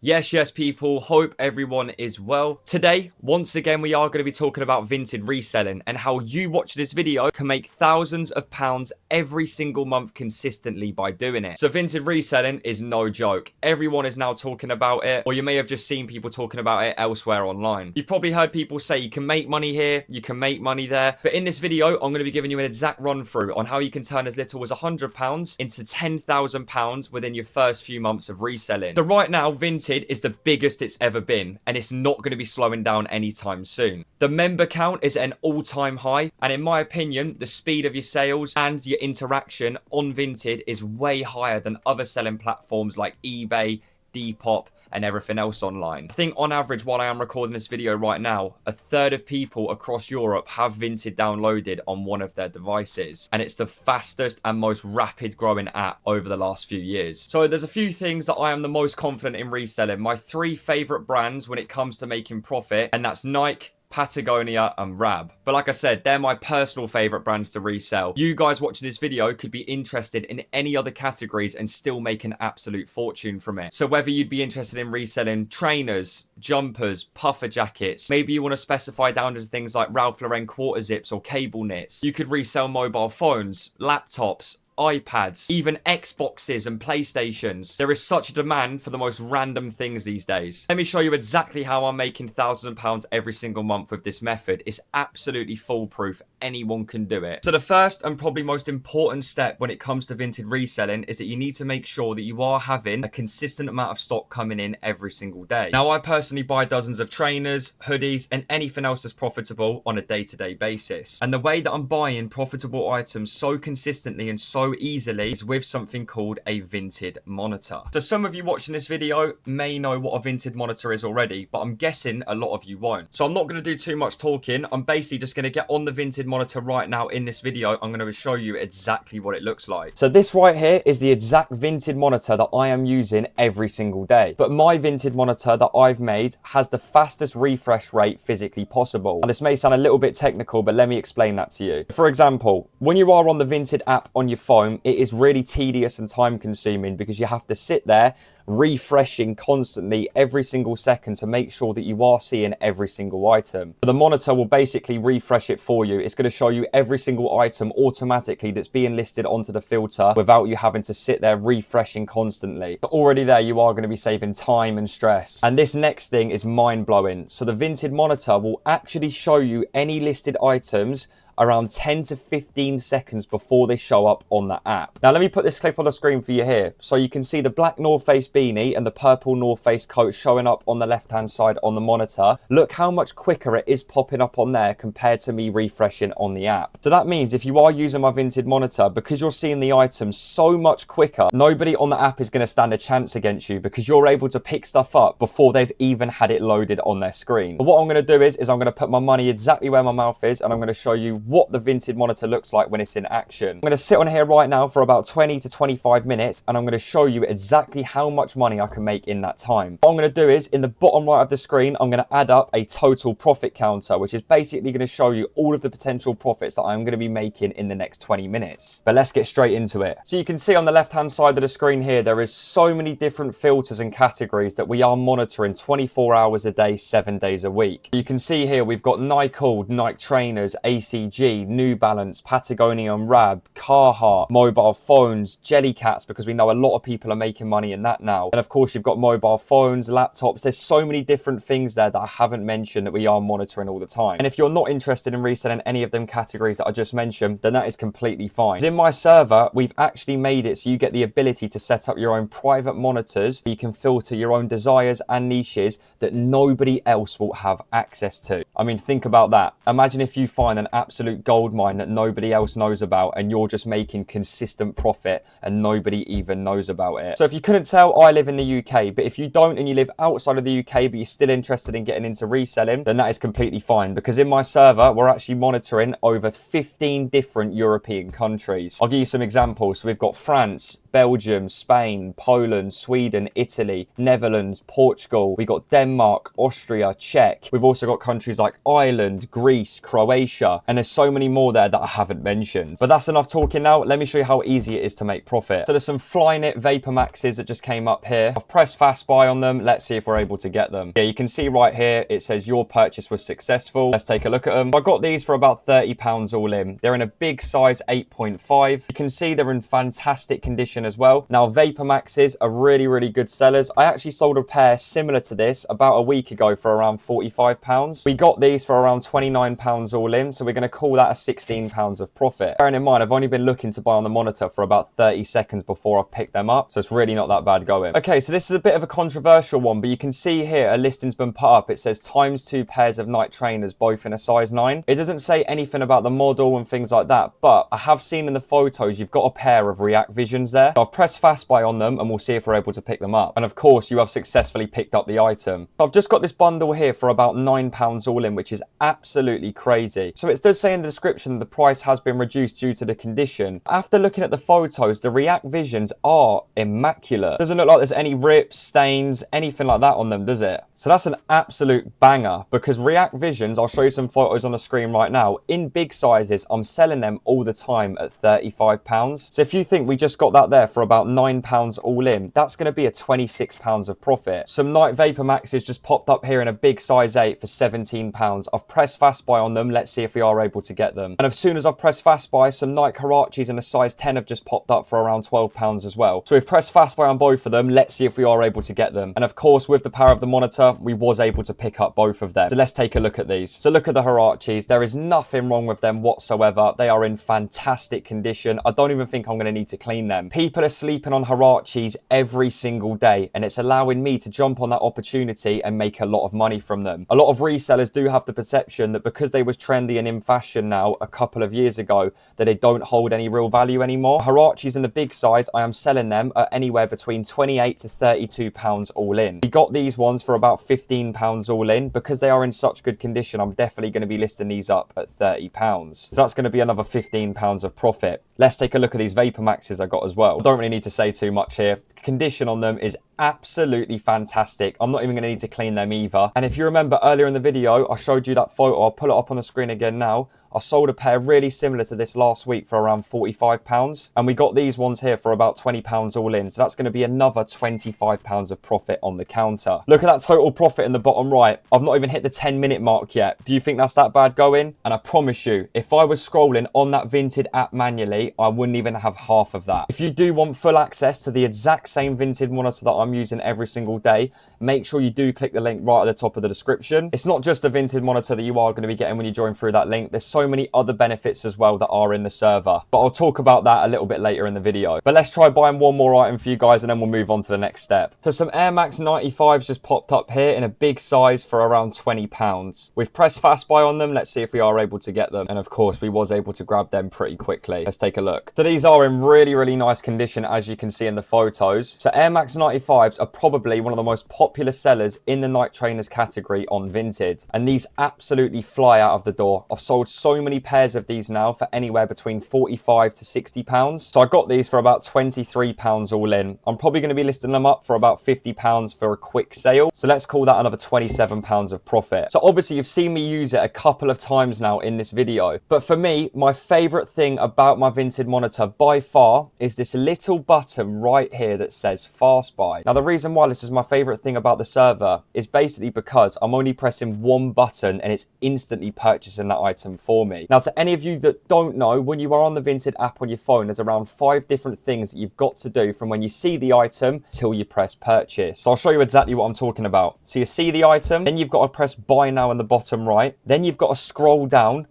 Yes, people, hope everyone is well. Today, once again, we are going to be talking about Vinted reselling and how you watch this video can make thousands of pounds every single month consistently by doing it. So Vinted reselling is no joke. Everyone is now talking about it, or you may have just seen people talking about it elsewhere online. You've probably heard people say you can make money here, you can make money there. But in this video, I'm going to be giving you an exact run through on how you can turn as little as £100 into £10,000 within your first few months of reselling. So right now, Vinted is the biggest it's ever been, and it's not going to be slowing down anytime soon. The member count is at an all-time high, and in my opinion, the speed of your sales and your interaction on Vinted is way higher than other selling platforms like eBay, Depop, and everything else online. I think on average, while I am recording this video right now, a third of people across Europe have Vinted downloaded on one of their devices, and it's the fastest and most rapid growing app over the last few years. So there's a few things that I am the most confident in reselling. My three favorite brands when it comes to making profit, and that's Nike, Patagonia, and Rab. But like I said, they're my personal favorite brands to resell. You guys watching this video could be interested in any other categories and still make an absolute fortune from it. So whether you'd be interested in reselling trainers, jumpers, puffer jackets, maybe you want to specify down to things like Ralph Lauren quarter zips or cable knits. You could resell mobile phones, laptops, iPads, even Xboxes and PlayStations. There is such a demand for the most random things these days. Let me show you exactly how I'm making thousands of pounds every single month with this method. It's absolutely foolproof. Anyone can do it. So the first and probably most important step when it comes to Vinted reselling is that you need to make sure that you are having a consistent amount of stock coming in every single day. Now, I personally buy dozens of trainers, hoodies, and anything else that's profitable on a day-to-day basis. And the way that I'm buying profitable items so consistently and so easily is with something called a Vinted monitor. So some of you watching this video may know what a Vinted monitor is already, but I'm guessing a lot of you won't. So I'm not going to do too much talking. I'm basically just going to get on the Vinted monitor right now in this video. I'm going to show you exactly what it looks like. So this right here is the exact Vinted monitor that I am using every single day. But my Vinted monitor that I've made has the fastest refresh rate physically possible. And this may sound a little bit technical, but let me explain that to you. For example, when you are on the Vinted app on your phone, it is really tedious and time consuming because you have to sit there refreshing constantly every single second to make sure that you are seeing every single item. The monitor will basically refresh it for you. It's going to show you every single item automatically that's being listed onto the filter without you having to sit there refreshing constantly. So already there you are going to be saving time and stress. And this next thing is mind-blowing. So the Vinted monitor will actually show you any listed items around 10 to 15 seconds before they show up on the app. Now let me put this clip on the screen for you here. So you can see the black North Face beanie and the purple North Face coat showing up on the left hand side on the monitor. Look how much quicker it is popping up on there compared to me refreshing on the app. So that means if you are using my Vinted monitor, because you're seeing the items so much quicker, nobody on the app is going to stand a chance against you because you're able to pick stuff up before they've even had it loaded on their screen. But what I'm going to do is I'm going to put my money exactly where my mouth is, and I'm going to show you what the Vinted monitor looks like when it's in action. I'm going to sit on here right now for about 20 to 25 minutes, and I'm going to show you exactly how much money I can make in that time. What I'm going to do is in the bottom right of the screen, I'm going to add up a total profit counter, which is basically going to show you all of the potential profits that I'm going to be making in the next 20 minutes. But let's get straight into it. So you can see on the left hand side of the screen here, there is so many different filters and categories that we are monitoring 24 hours a day, 7 days a week. You can see here we've got Nike, Nike trainers, ACG, New Balance, Patagonia and Rab, Carhartt, mobile phones, Jellycats, because we know a lot of people are making money in that now. And of course, you've got mobile phones, laptops. There's so many different things there that I haven't mentioned that we are monitoring all the time. And if you're not interested in reselling any of them categories that I just mentioned, then that is completely fine. In my server, we've actually made it so you get the ability to set up your own private monitors. You can filter your own desires and niches that nobody else will have access to. I mean, think about that. Imagine if you find an absolute gold mine that nobody else knows about and you're just making consistent profit and nobody even knows about it. So if you couldn't tell, I live in the UK, but if you don't and you live outside of the UK but you're still interested in getting into reselling, then that is completely fine, because in my server we're actually monitoring over 15 different European countries. I'll give you some examples. So we've got France, Belgium, Spain, Poland, Sweden, Italy, Netherlands, Portugal. We got Denmark, Austria, Czech. We've also got countries like Ireland, Greece, Croatia, and there's so many more there that I haven't mentioned. But that's enough talking now. Let me show you how easy it is to make profit. So there's some Flyknit Vapor Maxes that just came up here. I've pressed fast buy on them. Let's see if we're able to get them. Yeah, you can see right here, it says your purchase was successful. Let's take a look at them. I got these for about £30 all in. They're in a big size 8.5. You can see they're in fantastic condition as well. Now, Vapor Maxes are really, really good sellers. I actually sold a pair similar to this about a week ago for around £45. We got these for around £29 all in, so we're going to call that a £16 of profit. Bearing in mind, I've only been looking to buy on the monitor for about 30 seconds before I've picked them up, so it's really not that bad going. Okay, so this is a bit of a controversial one, but you can see here a listing's been put up. It says ×2 pairs of night trainers, both in a size 9. It doesn't say anything about the model and things like that, but I have seen in the photos you've got a pair of React Visions there. So I've pressed fast buy on them and we'll see if we're able to pick them up. And of course, you have successfully picked up the item. I've just got this bundle here for about £9 all in, which is absolutely crazy. So it does say in the description the price has been reduced due to the condition. After looking at the photos, the React Visions are immaculate. Doesn't look like there's any rips, stains, anything like that on them, does it? So that's an absolute banger, because React Visions, I'll show you some photos on the screen right now, in big sizes, I'm selling them all the time at £35. So if you think we just got that there for about £9 all in, that's going to be a £26 of profit. Some Night Vapor Maxes just popped up here in a big size 8 for £17. I've pressed fast buy on them. Let's see if we are able to get them. And as soon as I've pressed fast buy, some Nike Huaraches in a size 10 have just popped up for around £12 as well. So we've pressed fast buy on both of them. Let's see if we are able to get them. And of course, with the power of the monitor, we was able to pick up both of them. So let's take a look at these. So look at the Huaraches. There is nothing wrong with them whatsoever. They are in fantastic condition. I don't even think I'm going to need to clean them. People are sleeping on Huaraches every single day, and it's allowing me to jump on that opportunity and make a lot of money from them. A lot of resellers do have the perception that because they was trendy and in fashion now a couple of years ago, that they don't hold any real value anymore. Huaraches in the big size, I am selling them at anywhere between £28 to £32 all in. We got these ones for about £15 all in. Because they are in such good condition, I'm definitely going to be listing these up at £30. So that's going to be another £15 of profit. Let's take a look at these Vapor Maxes I got as well. I don't really need to say too much here. The condition on them is absolutely fantastic. I'm not even going to need to clean them either. And if you remember earlier in the video, I showed you that photo. I'll pull it up on the screen again now. I sold a pair really similar to this last week for around £45. And we got these ones here for about £20 all in. So that's going to be another £25 of profit on the counter. Look at that total profit in the bottom right. I've not even hit the 10-minute mark yet. Do you think that's that bad going? And I promise you, if I was scrolling on that Vinted app manually, I wouldn't even have half of that. If you do want full access to the exact same Vinted monitor that I'm using every single day, make sure you do click the link right at the top of the description. It's not just a Vinted monitor that you are going to be getting when you join through that link. There's so many other benefits as well that are in the server, but I'll talk about that a little bit later in the video. But let's try buying one more item for you guys and then we'll move on to the next step. So some Air Max 95s just popped up here in a big size for around £20. We've pressed fast buy on them. Let's see if we are able to get them. And of course, we was able to grab them pretty quickly. Let's take a look. So these are in really, really nice condition, as you can see in the photos. So Air Max 95s are probably one of the most popular sellers in the night trainers category on Vinted. And these absolutely fly out of the door. I've sold so many pairs of these now for anywhere between £45 to £60. So I got these for about £23 all in. I'm probably going to be listing them up for about £50 for a quick sale. So let's call that another £27 of profit. So obviously you've seen me use it a couple of times now in this video. But for me, my favorite thing about my Vinted monitor by far is this little button right here that says fast buy. Now the reason why this is my favorite thing about the server is basically because I'm only pressing one button and it's instantly purchasing that item for me. Now to any of you that don't know, when you are on the Vinted app on your phone, there's around 5 different things that you've got to do from when you see the item till you press purchase. So I'll show you exactly what I'm talking about. So you see the item, then you've got to press buy now in the bottom right, then you've got to scroll down,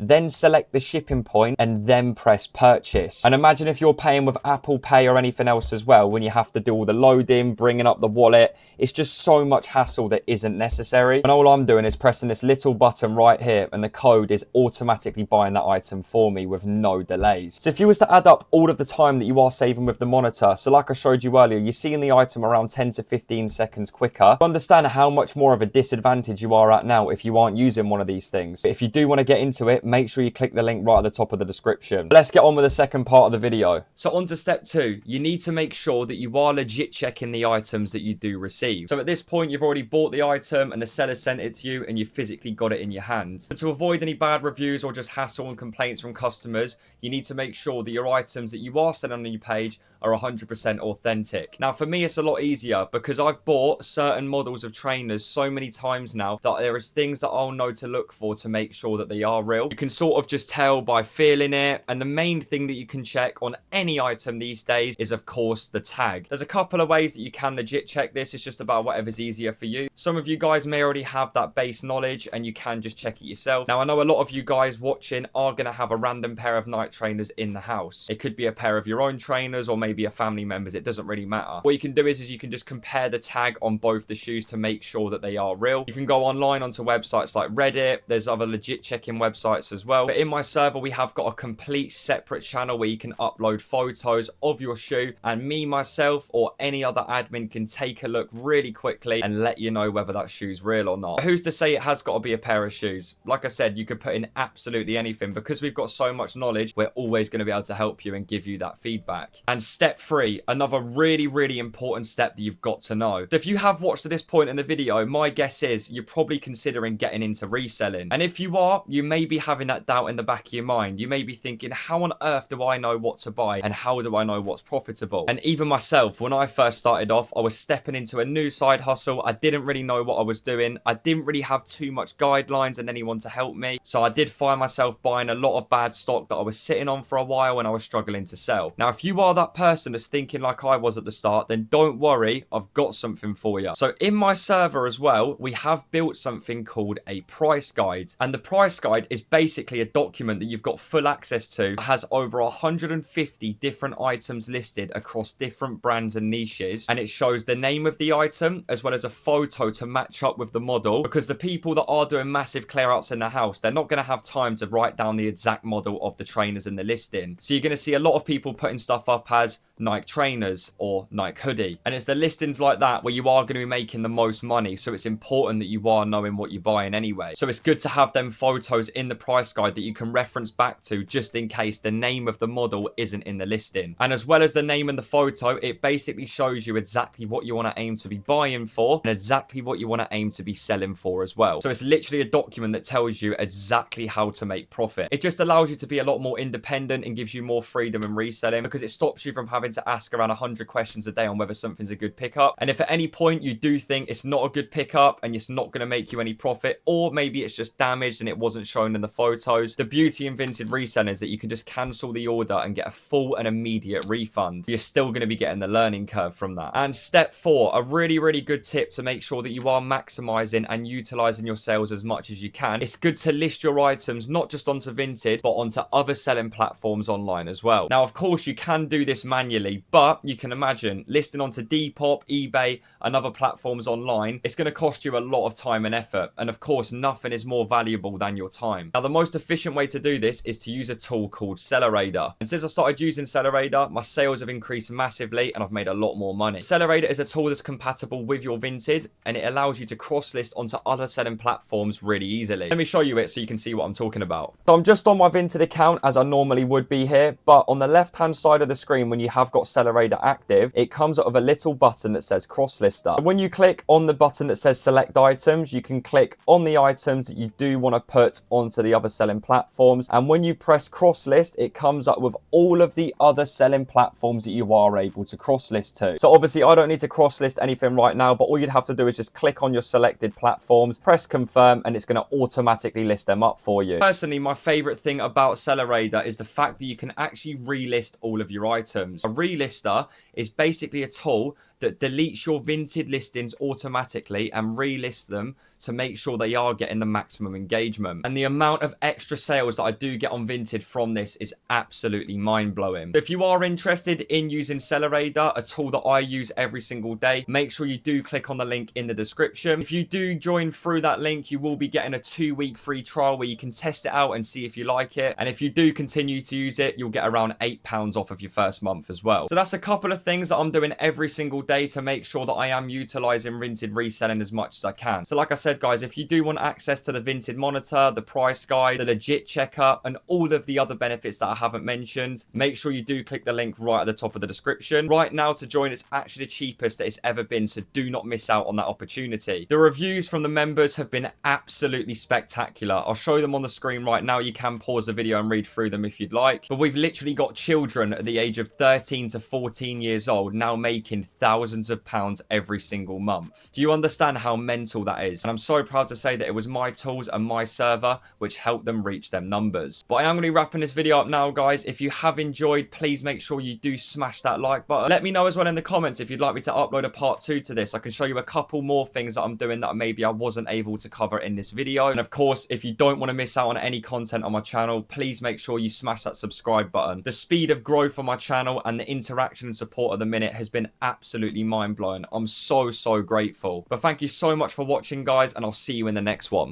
then select the shipping point and then press purchase. And imagine if you're paying with Apple Pay or anything else as well, when you have to do all the loading, bringing up the wallet, it's just so much hassle that isn't necessary. And all I'm doing is pressing this little button right here and the code is automatically buying that item for me with no delays. So if you was to add up all of the time that you are saving with the monitor, so like I showed you earlier, you're seeing the item around 10 to 15 seconds quicker. Understand how much more of a disadvantage you are at now if you aren't using one of these things. But if you do want to get into it, make sure you click the link right at the top of the description. Let's get on with the second part of the video. So on to step 2, you need to make sure that you are legit checking the items that you do receive. So at this point, you've already bought the item and the seller sent it to you and you physically got it in your hands. So to avoid any bad reviews or just hassle and complaints from customers, you need to make sure that your items that you are selling on your page are 100% authentic. Now for me, it's a lot easier because I've bought certain models of trainers so many times now that there is things that I'll know to look for to make sure that they are real. You can sort of just tell by feeling it, and the main thing that you can check on any item these days is of course the tag. There's a couple of ways that you can legit check this. It's just about whatever's easier for you. Some of you guys may already have that base knowledge and you can just check it yourself. Now I know a lot of you guys watching are going to have a random pair of Nike trainers in the house. It could be a pair of your own trainers or maybe a family member's. It doesn't really matter. What you can do is you can just compare the tag on both the shoes to make sure that they are real. You can go online onto websites like Reddit. There's other legit checking websites as well. But in my server, we have got a complete separate channel where you can upload photos of your shoe, and me, myself, or any other admin can take a look really quickly and let you know whether that shoe's real or not. Who's to say it has got to be a pair of shoes? Like I said, you could put in absolutely anything. Because we've got so much knowledge, we're always going to be able to help you and give you that feedback. And step 3, another really important step that you've got to know. So if you have watched to this point in the video, my guess is you're probably considering getting into reselling. And if you are, you may be having that doubt in the back of your mind. You may be thinking, how on earth do I know what to buy and how do I know what's profitable? And even myself, when I first started off, I was stepping into a new side hustle. I didn't really know what I was doing. I didn't really have too much guidelines and anyone to help me. So I did find myself buying a lot of bad stock that I was sitting on for a while and I was struggling to sell. Now, if you are that person that's thinking like I was at the start, then don't worry, I've got something for you. So in my server as well, we have built something called a price guide. And the price guide is basically a document that you've got full access to. It has over 150 different items listed across different brands and niches. And it shows the name of the item as well as a photo to match up with the model, because the people that are doing massive clear outs in the house, they're not going to have time to write down the exact model of the trainers in the listing. So you're going to see a lot of people putting stuff up as Nike trainers or Nike hoodie, and it's the listings like that where you are going to be making the most money. So it's important that you are knowing what you're buying anyway. So it's good to have them photos in the price guide that you can reference back to just in case the name of the model isn't in the listing. And as well as the name and the photo, it basically shows you exactly what you want to aim to be buying for and exactly what you want to aim to be selling for as well. So it's literally a document that tells you exactly how to make profit. It just allows you to be a lot more independent and gives you more freedom in reselling, because it stops you from having to ask around 100 questions a day on whether something's a good pickup. And if at any point you do think it's not a good pickup and it's not going to make you any profit, or maybe it's just damaged and it wasn't shown in the photos, the beauty in Vinted reselling is that you can just cancel the order and get a full and immediate refund. You're still going to be getting the learning curve from that. And step 4, a really good tip to make sure that you are maximizing and utilizing your sales as much as you can. It's good to list your items not just onto Vinted but onto other selling platforms online as well. Now of course you can do this manually, but you can imagine listing onto Depop, eBay and other platforms online, it's going to cost you a lot of time and effort, and of course nothing is more valuable than your time. Now the most efficient way to do this is to use a tool called Sellerator, and since I started using Sellerator, my sales have increased massively and I've made a lot more money. Sellerator is a tool that's compatible with your Vinted and it allows you to cross list onto other selling platforms really easily. Let me show you it so you can see what I'm talking about. So I'm just on my Vinted account as I normally would be here, but on the left hand side of the screen when you have got Sellerator active, it comes up with a little button that says Crosslister. When you click on the button that says select items, you can click on the items that you do want to put onto the other selling platforms, and when you press cross list, it comes up with all of the other selling platforms that you are able to cross list to. So obviously I don't need to cross list anything right now, but all you'd have to do is just click on your selected platforms, press confirm, and it's going to automatically list them up for you. Personally, my favorite thing about Sellerator is the fact that you can actually relist all of your items. A relister is basically a tool that deletes your Vinted listings automatically and relists them to make sure they are getting the maximum engagement. And the amount of extra sales that I do get on Vinted from this is absolutely mind-blowing. If you are interested in using Sellerator, a tool that I use every single day, make sure you do click on the link in the description. If you do join through that link, you will be getting a 2-week free trial where you can test it out and see if you like it. And if you do continue to use it, you'll get around £8 off of your first month as well. So that's a couple of things that I'm doing every single day to make sure that I am utilizing Vinted reselling as much as I can. So like I said, guys, if you do want access to the Vinted monitor, the price guide, the legit checker, and all of the other benefits that I haven't mentioned, make sure you do click the link right at the top of the description. Right now to join, it's actually the cheapest that it's ever been, so do not miss out on that opportunity. The reviews from the members have been absolutely spectacular. I'll show them on the screen right now. You can pause the video and read through them if you'd like. But we've literally got children at the age of 13 to 14 years old now making thousands of pounds every single month. Do you understand how mental that is? And I'm so proud to say that it was my tools and my server which helped them reach them numbers. But I am going to be wrapping this video up now, guys. If you have enjoyed, please make sure you do smash that like button. Let me know as well in the comments if you'd like me to upload a part 2 to this. I can show you a couple more things that I'm doing that maybe I wasn't able to cover in this video. And of course, if you don't want to miss out on any content on my channel, please make sure you smash that subscribe button. The speed of growth on my channel and the interaction and support at the minute has been absolutely mind-blowing. I'm so grateful. But thank you so much for watching, guys, and I'll see you in the next one.